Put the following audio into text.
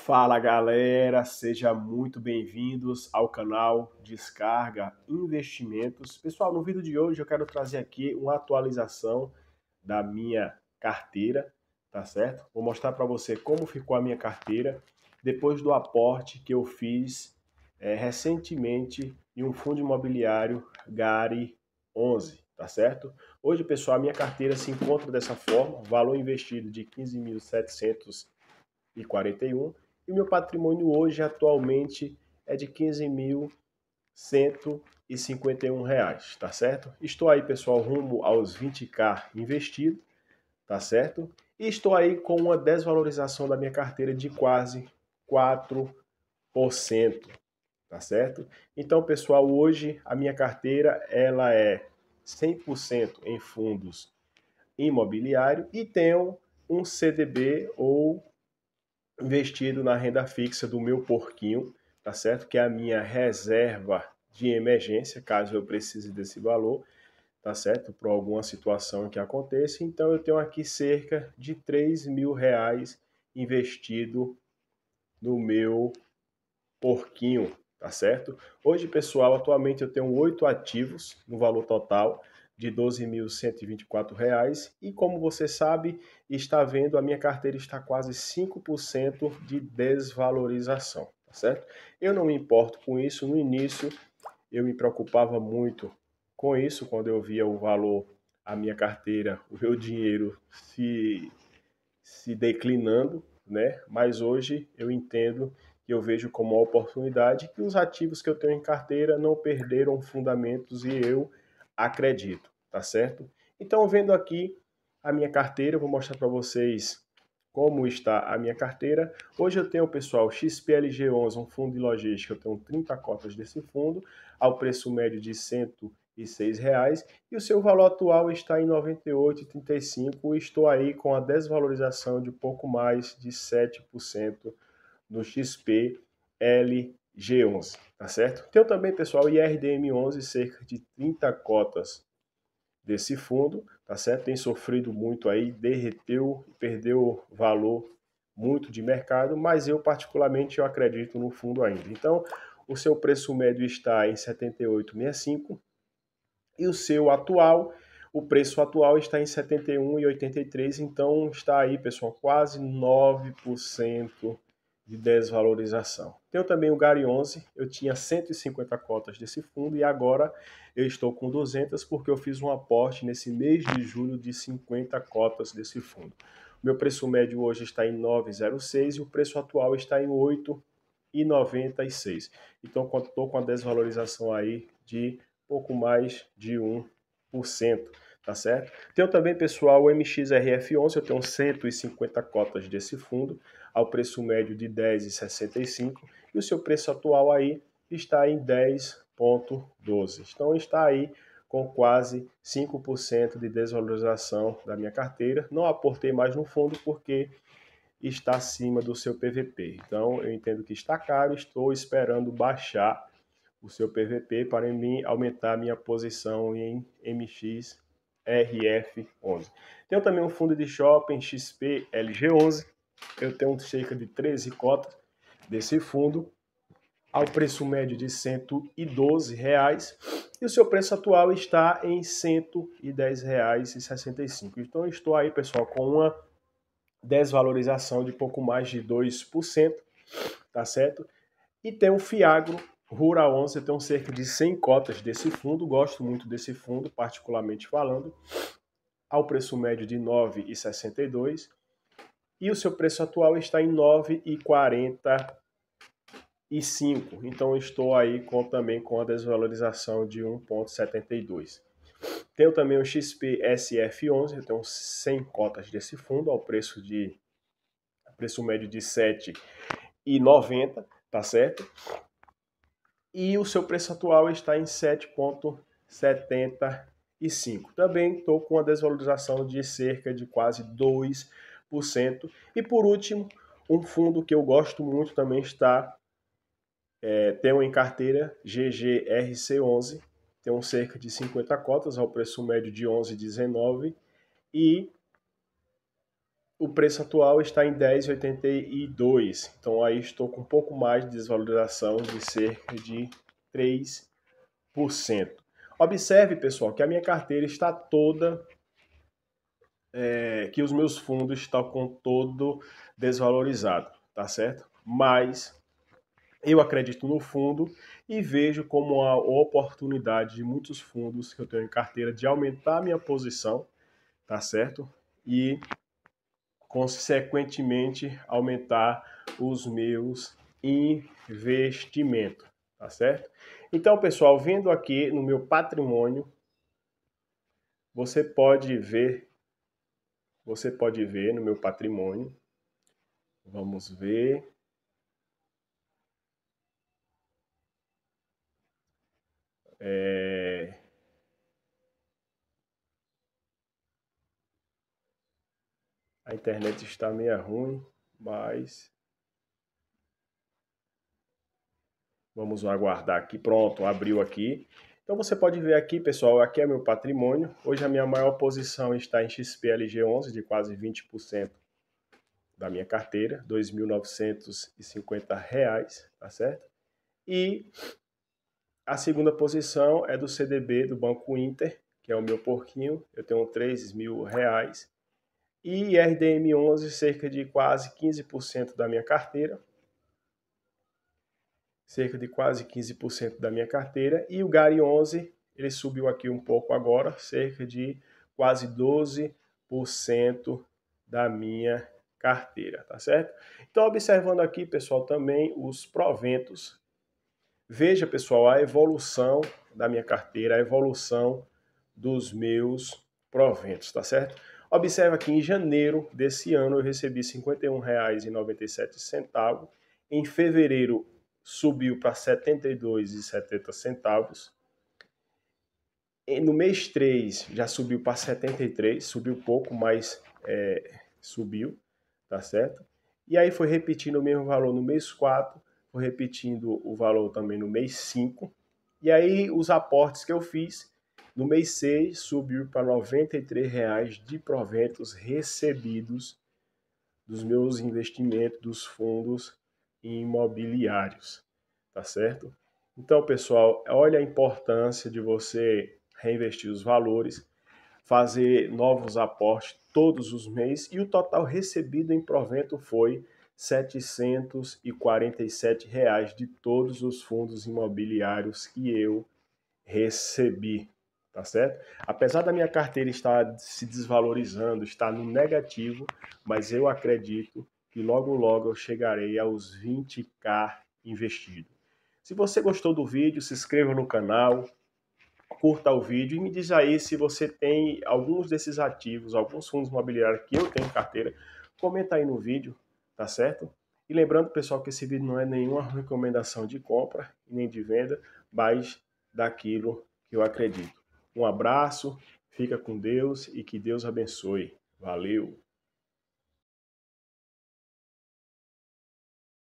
Fala galera, sejam muito bem-vindos ao canal Descarga Investimentos. Pessoal, no vídeo de hoje eu quero trazer aqui uma atualização da minha carteira, tá certo? Vou mostrar para você como ficou a minha carteira depois do aporte que eu fiz recentemente em um fundo imobiliário Gari 11, tá certo? Hoje, pessoal, a minha carteira se encontra dessa forma, valor investido de 15.741 e o meu patrimônio hoje atualmente é de 15.151 reais, tá certo? Estou aí, pessoal, rumo aos 20k investido, tá certo? E estou aí com uma desvalorização da minha carteira de quase 4%, tá certo? Então, pessoal, hoje a minha carteira ela é 100% em fundos imobiliário e tenho um CDB ou investido na renda fixa do meu porquinho, tá certo? Que é a minha reserva de emergência, caso eu precise desse valor, tá certo? Por alguma situação que aconteça. Então eu tenho aqui cerca de 3.000 reais investido no meu porquinho, tá certo? Hoje, pessoal, atualmente eu tenho 8 ativos no valor total de R$ 12.124 e como você sabe, está vendo, a minha carteira está quase 5% de desvalorização, tá certo? Eu não me importo com isso, no início eu me preocupava muito com isso, quando eu via o valor, a minha carteira, o meu dinheiro se declinando, né? Mas hoje eu entendo que eu vejo como uma oportunidade que os ativos que eu tenho em carteira não perderam fundamentos e eu acredito, tá certo? Então, vendo aqui a minha carteira, eu vou mostrar para vocês como está a minha carteira. Hoje eu tenho, pessoal, XPLG11, um fundo de logística, eu tenho 30 cotas desse fundo, ao preço médio de R$ 106, e o seu valor atual está em R$ 98,35. Estou aí com a desvalorização de pouco mais de 7% no XPLG11, tá certo? Tenho também, pessoal, IRDM11, cerca de 30 cotas desse fundo, tá certo? Tem sofrido muito aí, derreteu, perdeu valor muito de mercado, mas eu particularmente eu acredito no fundo ainda. Então, o seu preço médio está em 78,65 e o seu atual, o preço atual está em 71,83, então está aí, pessoal, quase 9% de desvalorização. Tenho também o Gari 11, eu tinha 150 cotas desse fundo e agora eu estou com 200 porque eu fiz um aporte nesse mês de julho de 50 cotas desse fundo. O meu preço médio hoje está em 9,06 e o preço atual está em 8,96. Então, estou com a desvalorização aí de pouco mais de 1%, tá certo? Tenho também, pessoal, o MXRF11, eu tenho 150 cotas desse fundo, ao preço médio de R$ 10,65, e o seu preço atual aí está em 10,12. Então está aí com quase 5% de desvalorização da minha carteira. Não aportei mais no fundo porque está acima do seu PVP. Então eu entendo que está caro, estou esperando baixar o seu PVP para mim aumentar a minha posição em MXRF11. Tenho também um fundo de shopping XPLG11, eu tenho cerca de 13 cotas desse fundo, ao preço médio de R$ 112 e o seu preço atual está em R$ 110,65. Então estou aí, pessoal, com uma desvalorização de pouco mais de 2%, tá certo? E tem o Fiagro Rural 11, eu tenho cerca de 100 cotas desse fundo, gosto muito desse fundo, particularmente falando, ao preço médio de R$ 9,62 e o seu preço atual está em R$ 9,45. Então estou aí também com a desvalorização de 1,72. Tenho também o XPSF11, eu tenho 100 cotas desse fundo, ao preço médio de R$ 7,90, tá certo? E o seu preço atual está em 7,75. Também estou com uma desvalorização de cerca de quase 2%. E por último, um fundo que eu gosto muito também tenho em carteira GGRC11, tem cerca de 50 cotas ao preço médio de 11,19 e o preço atual está em 10,82. Então aí estou com um pouco mais de desvalorização de cerca de 3%. Observe, pessoal, que a minha carteira está toda, que os meus fundos estão com todo desvalorizado, tá certo? Mas eu acredito no fundo e vejo como a oportunidade de muitos fundos que eu tenho em carteira de aumentar a minha posição, tá certo? E, consequentemente, aumentar os meus investimentos, tá certo? Então, pessoal, vendo aqui no meu patrimônio, você pode ver no meu patrimônio, vamos ver. A internet está meio ruim, mas vamos aguardar aqui. Pronto, abriu aqui. Então você pode ver aqui, pessoal, aqui é meu patrimônio. Hoje a minha maior posição está em XPLG11, de quase 20% da minha carteira, R$ 2.950, tá certo? E a segunda posição é do CDB do Banco Inter, que é o meu porquinho, eu tenho R$ 3.000. E RDM11, cerca de quase 15% da minha carteira. Cerca de quase 15% da minha carteira. E o Gari 11, ele subiu aqui um pouco agora, cerca de quase 12% da minha carteira, tá certo? Então, observando aqui, pessoal, também os proventos. Veja, pessoal, a evolução da minha carteira, a evolução dos meus proventos, tá certo? Observa aqui, em janeiro desse ano eu recebi R$ 51,97. Em fevereiro subiu para R$ 72,70. No mês 3 já subiu para 73, subiu pouco, mas subiu, tá certo? E aí foi repetindo o mesmo valor no mês 4, foi repetindo o valor também no mês 5. E aí os aportes que eu fiz no mês 6 subiu para R$ 93 de proventos recebidos dos meus investimentos dos fundos imobiliários, tá certo? Então, pessoal, olha a importância de você reinvestir os valores, fazer novos aportes todos os meses e o total recebido em provento foi R$ 747 de todos os fundos imobiliários que eu recebi, tá certo? Apesar da minha carteira estar se desvalorizando, estar no negativo, mas eu acredito que logo logo eu chegarei aos 20k investido. Se você gostou do vídeo, se inscreva no canal, curta o vídeo e me diz aí se você tem alguns desses ativos, alguns fundos imobiliários que eu tenho em carteira. Comenta aí no vídeo, tá certo? E lembrando, pessoal, que esse vídeo não é nenhuma recomendação de compra e nem de venda, mas daquilo que eu acredito. Um abraço, fica com Deus e que Deus abençoe. Valeu!